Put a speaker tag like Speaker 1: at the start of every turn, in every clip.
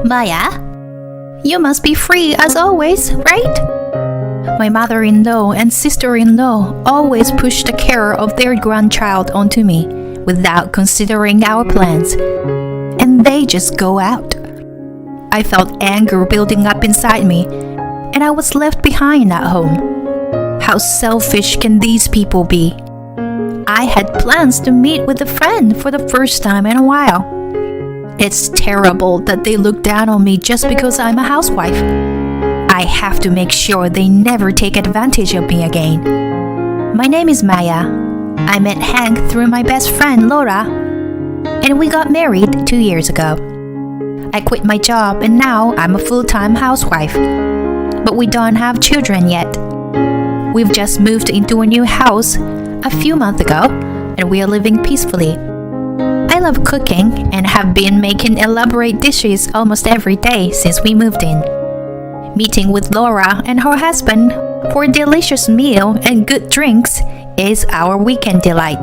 Speaker 1: Maya, you must be free as always, right? My mother-in-law and sister-in-law always push the care of their grandchild onto me without considering our plans, and they just go out. I felt anger building up inside me, and I was left behind at home. How selfish can these people be? I had plans to meet with a friend for the first time in a while. It's terrible that they look down on me just because I'm a housewife. I have to make sure they never take advantage of me again. My name is Maya. I met Hank through my best friend Laura, and we got married 2 years ago. I quit my job and now I'm a full-time housewife, but we don't have children yet. We've just moved into a new house a few months ago, and we are living peacefully. I love cooking and have been making elaborate dishes almost every day since we moved in. Meeting with Laura and her husband for a delicious meal and good drinks is our weekend delight.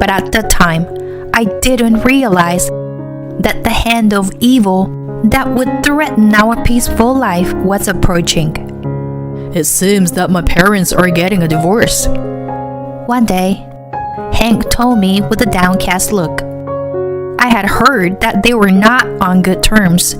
Speaker 1: But at that time, I didn't realize that the hand of evil that would threaten our peaceful life was approaching.
Speaker 2: It seems that my parents are getting a divorce.
Speaker 1: One day, Hank told me with a downcast look. I had heard that they were not on good terms,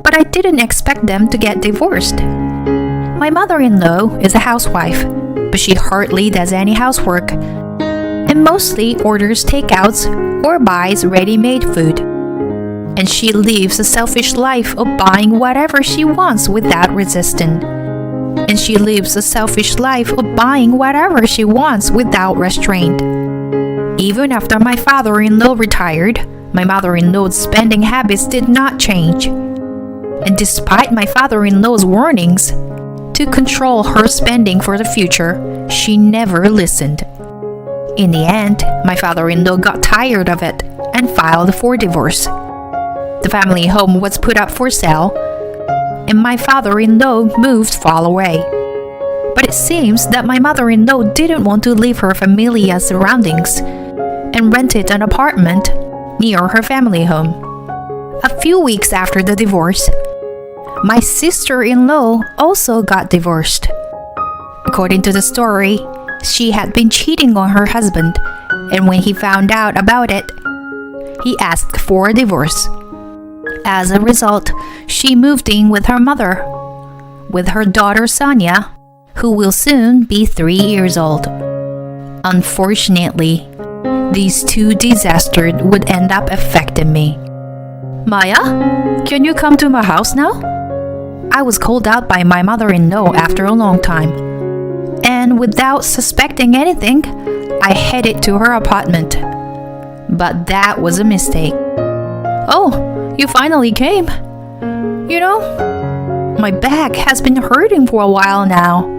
Speaker 1: but I didn't expect them to get divorced. My mother-in-law is a housewife, but she hardly does any housework, and mostly orders takeouts or buys ready-made food. And she lives a selfish life of buying whatever she wants without resistance. And she lives a selfish life of buying whatever she wants without restraint. Even after my father-in-law retired, my mother-in-law's spending habits did not change. And despite my father-in-law's warnings to control her spending for the future, she never listened. In the end, my father-in-law got tired of it and filed for divorce. The family home was put up for sale, and my father-in-law moved far away. But it seems that my mother-in-law didn't want to leave her familiar surroundings and rented an apartment near her family home. A few weeks after the divorce, my sister-in-law also got divorced. According to the story, she had been cheating on her husband, and when he found out about it, he asked for a divorce. As a result, she moved in with her mother, with her daughter Sonia, who will soon be 3 years old. Unfortunately, these two disasters would end up affecting me.
Speaker 2: Maya, can you come to my house now?
Speaker 1: I was called out by my mother-in-law after a long time, and without suspecting anything, I headed to her apartment. But that was a mistake.
Speaker 2: Oh, you finally came. You know, my back has been hurting for a while now.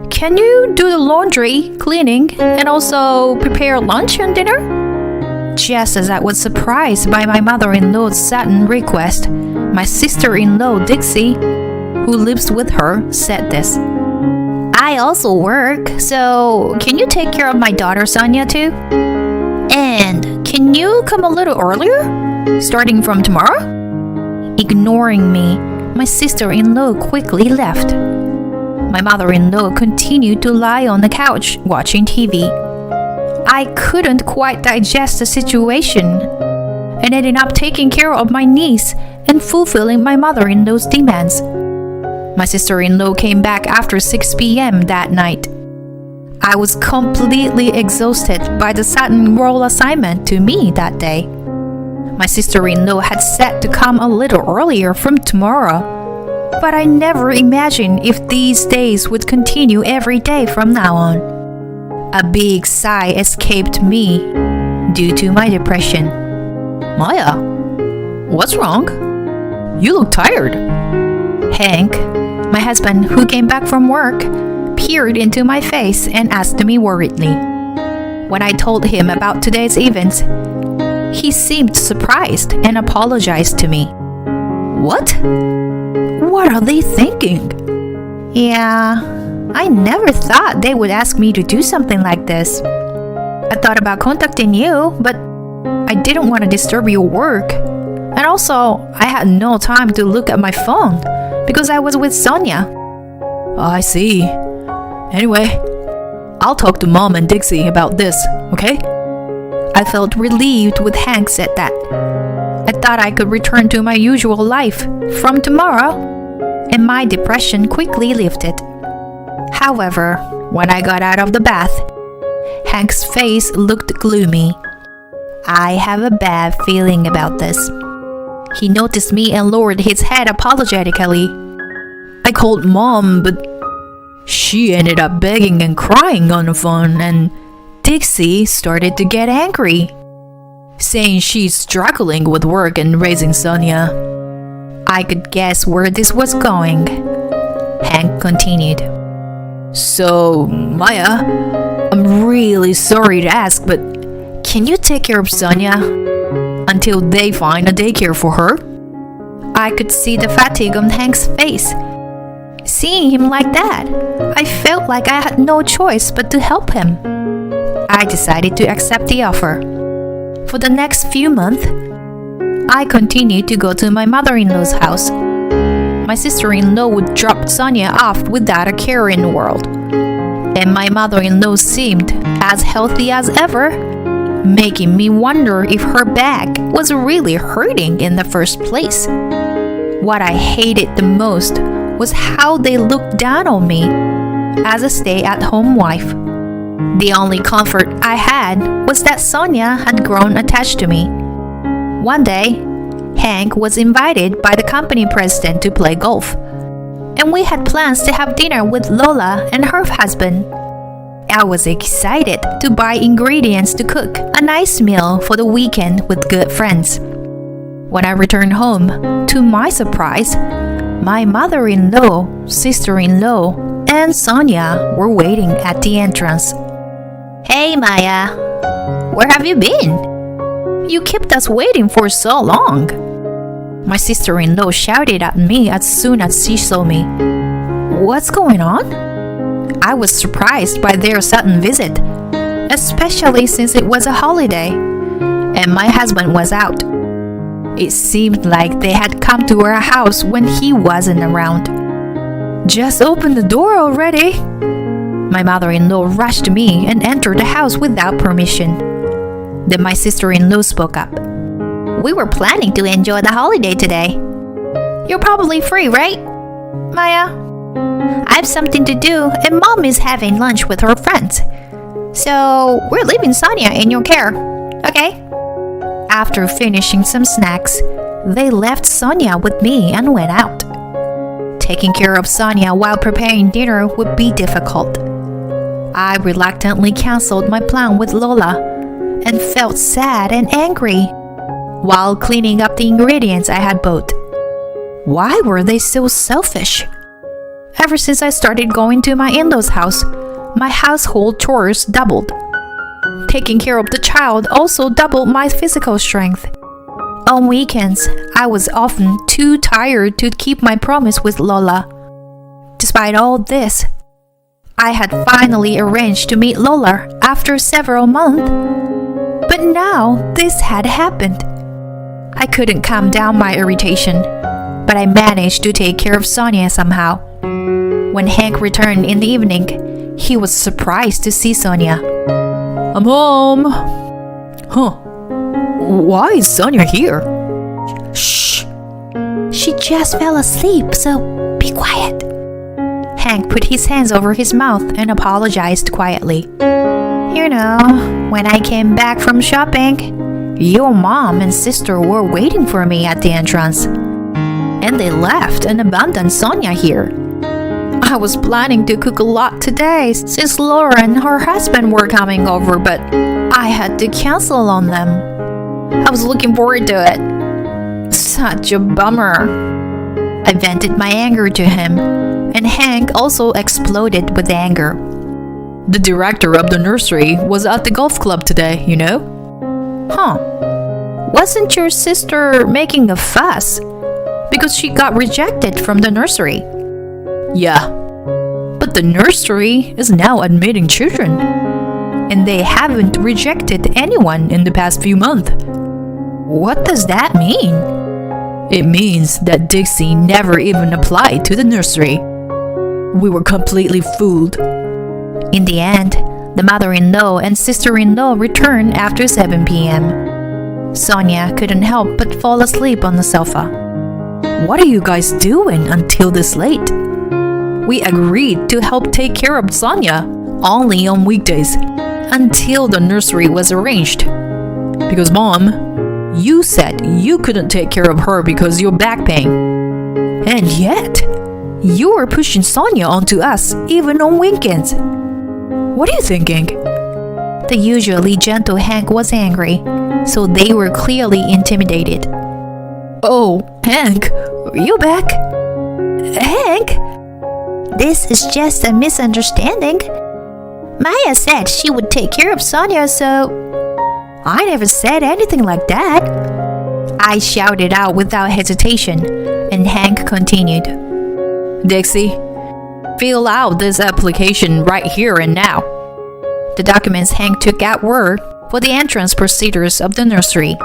Speaker 2: Can you do the laundry, cleaning, and also prepare lunch and dinner?
Speaker 1: Just as I was surprised by my mother-in-law's sudden request, my sister-in-law Dixie, who lives with her, said this. I also work, so can you take care of my daughter Sonia too? And can you come a little earlier, starting from tomorrow? Ignoring me, my sister-in-law quickly left. My mother-in-law continued to lie on the couch watching TV. I couldn't quite digest the situation and ended up taking care of my niece and fulfilling my mother-in-law's demands. My sister-in-law came back after 6 p.m. that night. I was completely exhausted by the sudden role assignment to me that day. My sister-in-law had said to come a little earlier from tomorrow, but I never imagined if these days would continue every day from now on. A big sigh escaped me due to my depression.
Speaker 2: Maya, what's wrong? You look tired.
Speaker 1: Hank, my husband who came back from work, peered into my face and asked me worriedly. When I told him about today's events, he seemed surprised and apologized to me.
Speaker 2: What? What are they thinking?
Speaker 1: Yeah, I never thought they would ask me to do something like this. I thought about contacting you, but I didn't want to disturb your work, and
Speaker 2: And also, I had no time to look at my phone because I was with Sonia.
Speaker 3: Oh, I see. Anyway, I'll talk to Mom and Dixie about this, okay?
Speaker 2: I felt relieved when Hank said that. I thought I could return to my usual life from tomorrow, and my depression quickly lifted. However, when I got out of the bath, Hank's face looked gloomy. I have a bad feeling about this. He noticed me and lowered his head apologetically.
Speaker 3: I called Mom, but she ended up begging and crying on the phone, and Dixie started to get angry, saying she's struggling with work and raising Sonia.
Speaker 2: I could guess where this was going. Hank continued.
Speaker 3: So, Maya, I'm really sorry to ask, but can you take care of Sonia until they find a daycare for her?
Speaker 2: I could see the fatigue on Hank's face. Seeing him like that, I felt like I had no choice but to help him. I decided to accept the offer. For the next few months, I continued to go to my mother-in-law's house. My sister-in-law would drop Sonia off without a care in the world. And my mother-in-law seemed as healthy as ever, making me wonder if her back was really hurting in the first place. What I hated the most was how they looked down on me as a stay-at-home wife. The only comfort I had was that Sonia had grown attached to me. One day, Hank was invited by the company president to play golf, and we had plans to have dinner with Lola and her husband. I was excited to buy ingredients to cook a nice meal for the weekend with good friends. When I returned home, to my surprise, my mother-in-law, sister-in-law, and Sonia were waiting at the entrance.
Speaker 1: Hey, Maya. Where have you been?
Speaker 2: You kept us waiting for so long. My sister-in-law shouted at me as soon as she saw me. What's going on? I was surprised by their sudden visit, especially since it was a holiday, and my husband was out. It seemed like they had come to our house when he wasn't around. Just open the door already. My mother-in-law rushed me and entered the house without permission. Then my sister-in-law spoke up.
Speaker 1: We were planning to enjoy the holiday today.
Speaker 2: You're probably free, right, Maya?
Speaker 1: I have something to do, and Mom is having lunch with her friends. So we're leaving Sonia in your care, okay?
Speaker 2: After finishing some snacks, they left Sonia with me and went out. Taking care of Sonia while preparing dinner would be difficult. I reluctantly canceled my plan with Lola and felt sad and angry while cleaning up the ingredients I had bought. Why were they so selfish? Ever since I started going to my in-laws' house, my household chores doubled. Taking care of the child also doubled my physical strength. On weekends, I was often too tired to keep my promise with Lola. Despite all this, I had finally arranged to meet Lola after several months. But now this had happened. I couldn't calm down my irritation, but I managed to take care of Sonia somehow. When Hank returned in the evening, he was surprised to see Sonia.
Speaker 3: I'm home. Huh. Why is Sonia here?
Speaker 2: Shh. She just fell asleep, so be quiet. Hank put his hands over his mouth and apologized quietly. You know, when I came back from shopping, your mom and sister were waiting for me at the entrance. And they left and abandoned Sonia here. I was planning to cook a lot today since Laura and her husband were coming over, but I had to cancel on them. I was looking forward to it. Such a bummer. I vented my anger to him, and Hank also exploded with anger.
Speaker 3: The director of the nursery was at the golf club today, you know?
Speaker 2: Huh. Wasn't your sister making a fuss because she got rejected from the nursery?
Speaker 3: Yeah. But the nursery is now admitting children, and they haven't rejected anyone in the past few months.
Speaker 2: What does that mean?
Speaker 3: It means that Dixie never even applied to the nursery. We were completely fooled.
Speaker 1: In the end, the mother-in-law and sister-in-law returned after 7 p.m. Sonia couldn't help but fall asleep on the sofa.
Speaker 3: What are you guys doing until this late? We agreed to help take care of Sonia only on weekdays until the nursery was arranged. Because Mom, you said you couldn't take care of her because your back pain. And yet, you were pushing Sonia onto us even on weekends. What are you thinking?
Speaker 1: The usually gentle Hank was angry, so they were clearly intimidated.
Speaker 3: Oh, Hank, are you back?
Speaker 1: Hank? This is just a misunderstanding. Maya said she would take care of Sonia, so I never said anything like that. I shouted out without hesitation, and Hank continued.
Speaker 3: Dixie, fill out this application right here and now.
Speaker 1: The documents Hank took out were for the entrance procedures of the nursery.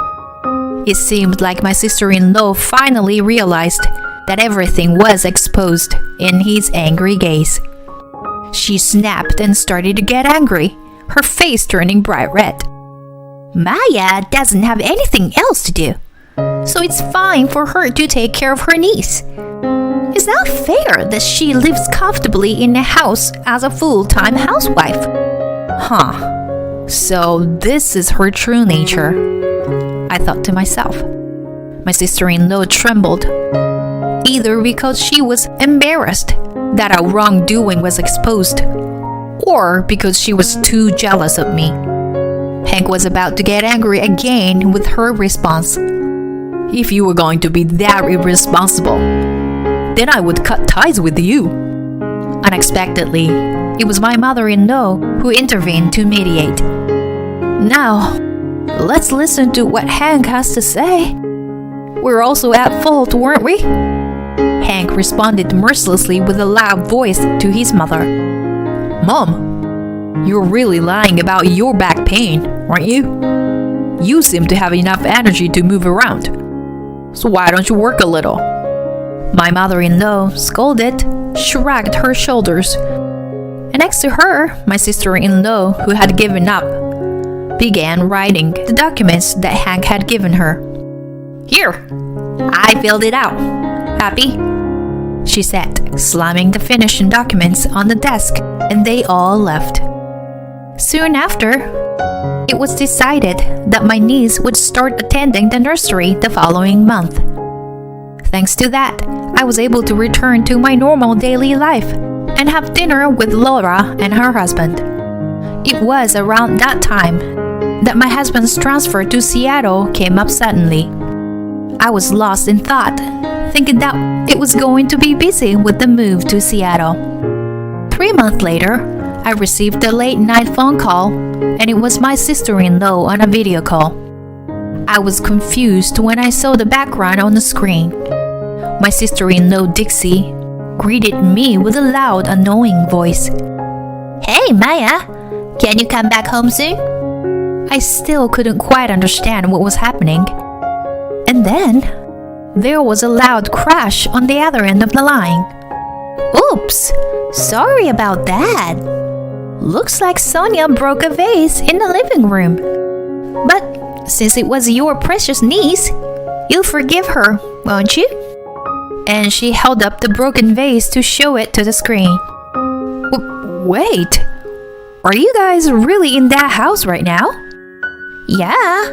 Speaker 1: It seemed like my sister-in-law finally realized that everything was exposed in his angry gaze. She snapped and started to get angry, her face turning bright red. Maya doesn't have anything else to do, so it's fine for her to take care of her niece. It's not fair that she lives comfortably in a house as a full-time housewife.
Speaker 3: Huh. So this is her true nature, I thought to myself.
Speaker 1: My sister-in-law trembled, either because she was embarrassed that our wrongdoing was exposed, or because she was too jealous of me. Hank was about to get angry again with her response.
Speaker 3: If you were going to be that irresponsible, then I would cut ties with you.
Speaker 1: Unexpectedly, it was my mother-in-law who intervened to mediate.
Speaker 3: Now, let's listen to what Hank has to say. We're also at fault, weren't we?
Speaker 1: Hank responded mercilessly with a loud voice to his mother.
Speaker 3: Mom, you're really lying about your back pain, aren't you? You seem to have enough energy to move around. So why don't you work a little?
Speaker 1: My mother-in-law scolded, shrugged her shoulders, and next to her, my sister-in-law, who had given up, began writing the documents that Hank had given her. Here, I filled it out. Happy? She said, slamming the finishing documents on the desk, and they all left. Soon after, it was decided that my niece would start attending the nursery the following month. Thanks to that, I was able to return to my normal daily life and have dinner with Laura and her husband. It was around that time that my husband's transfer to Seattle came up suddenly. I was lost in thought, thinking that it was going to be busy with the move to Seattle. 3 months later, I received a late-night phone call, and it was my sister-in-law on a video call. I was confused when I saw the background on the screen. My sister-in-law, Dixie, greeted me with a loud, annoying voice. Hey, Maya, can you come back home soon? I still couldn't quite understand what was happening. And then, there was a loud crash on the other end of the line. Oops, sorry about that. Looks like Sonia broke a vase in the living room. But since it was your precious niece, you'll forgive her, won't you? And she held up the broken vase to show it to the screen.
Speaker 3: Wait, are you guys really in that house right now?
Speaker 1: Yeah,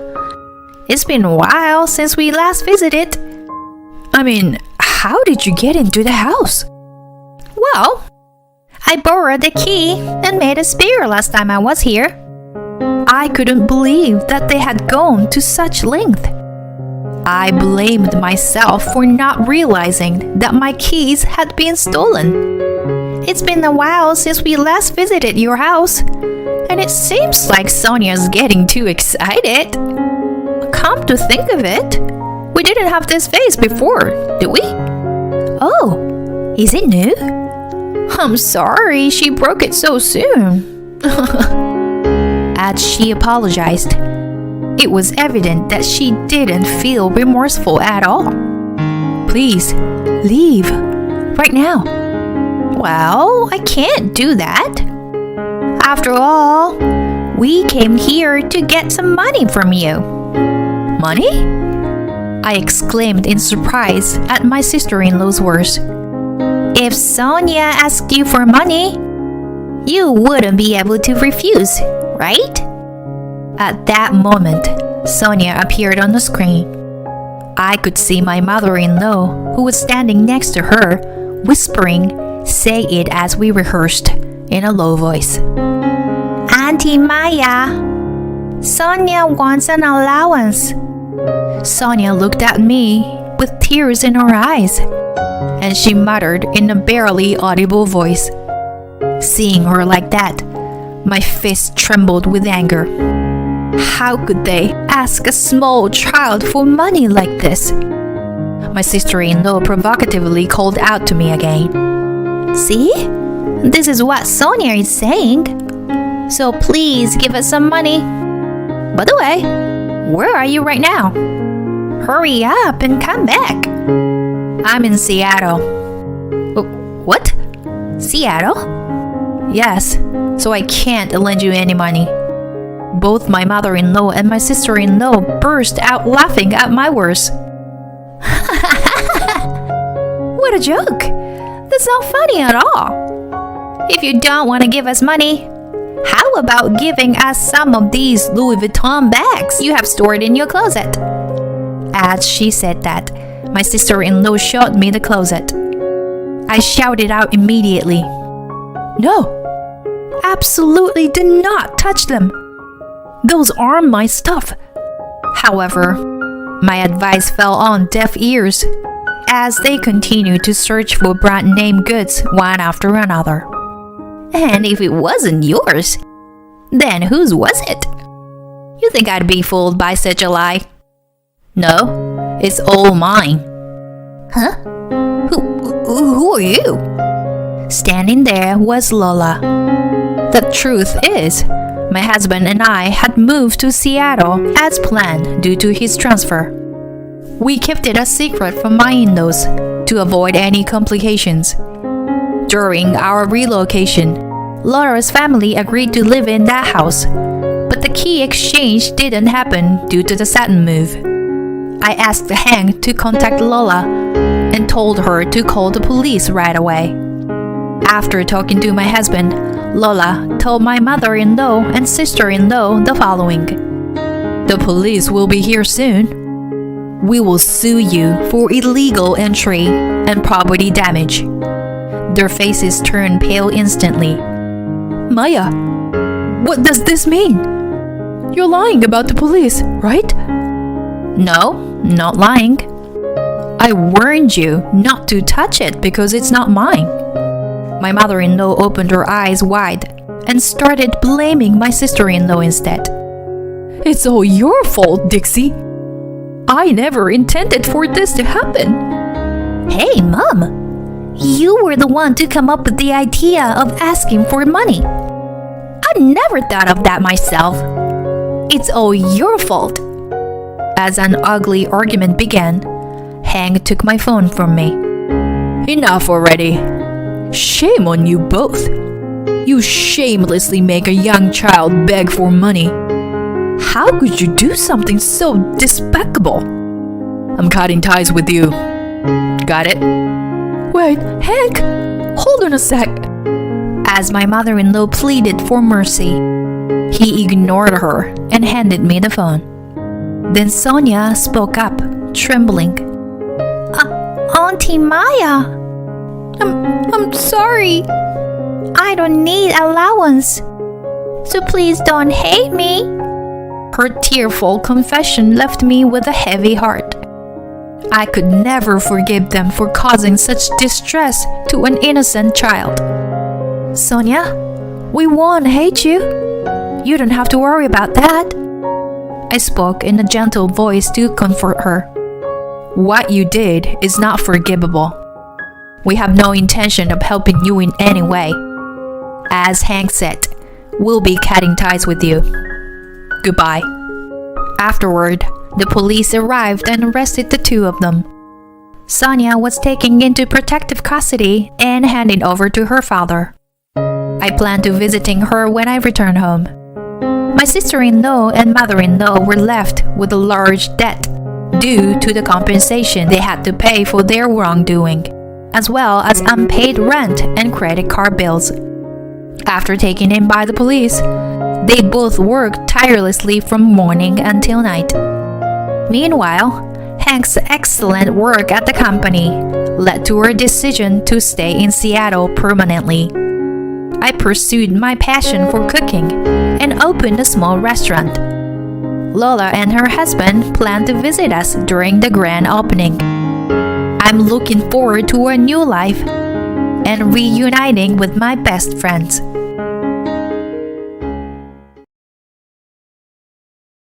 Speaker 1: it's been a while since we last visited.
Speaker 3: I mean, how did you get into the house?
Speaker 1: Well, I borrowed the key and made a spare last time I was here.
Speaker 3: I couldn't believe that they had gone to such length. I blamed myself for not realizing that my keys had been stolen.
Speaker 1: It's been a while since we last visited your house, and it seems like Sonia's getting too excited. Come to think of it, we didn't have this vase before, did we? Oh, is it new? I'm sorry she broke it so soon. As she apologized, it was evident that she didn't feel remorseful at all.
Speaker 3: Please, leave. Right now.
Speaker 1: Well, I can't do that. After all, we came here to get some money from you.
Speaker 3: Money? I exclaimed in surprise at my sister-in-law's words.
Speaker 1: If Sonia asked you for money, you wouldn't be able to refuse, right?
Speaker 3: At that moment, Sonia appeared on the screen. I could see my mother-in-law, who was standing next to her, whispering, "Say it as we rehearsed," in a low voice.
Speaker 1: Auntie Maya, Sonia wants an allowance.
Speaker 3: Sonia looked at me with tears in her eyes, and she muttered in a barely audible voice. Seeing her like that, my fist trembled with anger. How could they ask a small child for money like this? My sister-in-law provocatively called out to me again.
Speaker 1: See? This is what Sonia is saying. So please give us some money. By the way, where are you right now? Hurry up and come back.
Speaker 3: I'm in Seattle.
Speaker 1: What? Seattle?
Speaker 3: Yes, so I can't lend you any money. Both my mother-in-law and my sister-in-law burst out laughing at my words.
Speaker 1: What a joke! That's not funny at all. If you don't want to give us money, how about giving us some of these Louis Vuitton bags you have stored in your closet?
Speaker 3: As she said that, my sister-in-law showed me the closet. I shouted out immediately, "No! Absolutely do not touch them! Those aren't my stuff!" However, my advice fell on deaf ears as they continued to search for brand-name goods one after another.
Speaker 1: And if it wasn't yours, then whose was it? You think I'd be fooled by such a lie?
Speaker 3: No, it's all mine.
Speaker 1: Huh? Who are you?
Speaker 3: Standing there was Lola. The truth is, my husband and I had moved to Seattle as planned due to his transfer. We kept it a secret from my in-laws to avoid any complications. During our relocation, Laura's family agreed to live in that house, but the key exchange didn't happen due to the sudden move. I asked Hank to contact Lola and told her to call the police right away. After talking to my husband, Lola told my mother-in-law and sister-in-law the following. "The police will be here soon. We will sue you for illegal entry and property damage." Their faces turned pale instantly. "Maya, what does this mean? You're lying about the police, right?" "No, not lying. I warned you not to touch it because it's not mine." My mother-in-law opened her eyes wide and started blaming my sister-in-law instead. "It's all your fault, Dixie. I never intended for this to happen."
Speaker 1: Hey, Mom! You were the one to come up with the idea of asking for money. I never thought of that myself. It's all your fault.
Speaker 3: As an ugly argument began, Hank took my phone from me. "Enough already. Shame on you both. You shamelessly make a young child beg for money. How could you do something so despicable? I'm cutting ties with you. Got it?" "Wait, Hank, hold on a sec." As my mother-in-law pleaded for mercy, he ignored her and handed me the phone. Then Sonia spoke up, trembling.
Speaker 1: Auntie Maya, I'm sorry. I don't need allowance. So please don't hate me."
Speaker 3: Her tearful confession left me with a heavy heart. I could never forgive them for causing such distress to an innocent child. "Sonia, we won't hate you. You don't have to worry about that." I spoke in a gentle voice to comfort her. "What you did is not forgivable. We have no intention of helping you in any way. As Hank said, we'll be cutting ties with you. Goodbye." Afterward, the police arrived and arrested the two of them.
Speaker 1: Sonia was taken into protective custody and handed over to her father. I plan to visiting her when I return home. My sister-in-law and mother-in-law were left with a large debt due to the compensation they had to pay for their wrongdoing, as well as unpaid rent and credit card bills. After taken in by the police, they both worked tirelessly from morning until night. Meanwhile, Hank's excellent work at the company led to her decision to stay in Seattle permanently. I pursued my passion for cooking and opened a small restaurant. Lola and her husband plan to visit us during the grand opening. I'm looking forward to a new life and reuniting with my best friends.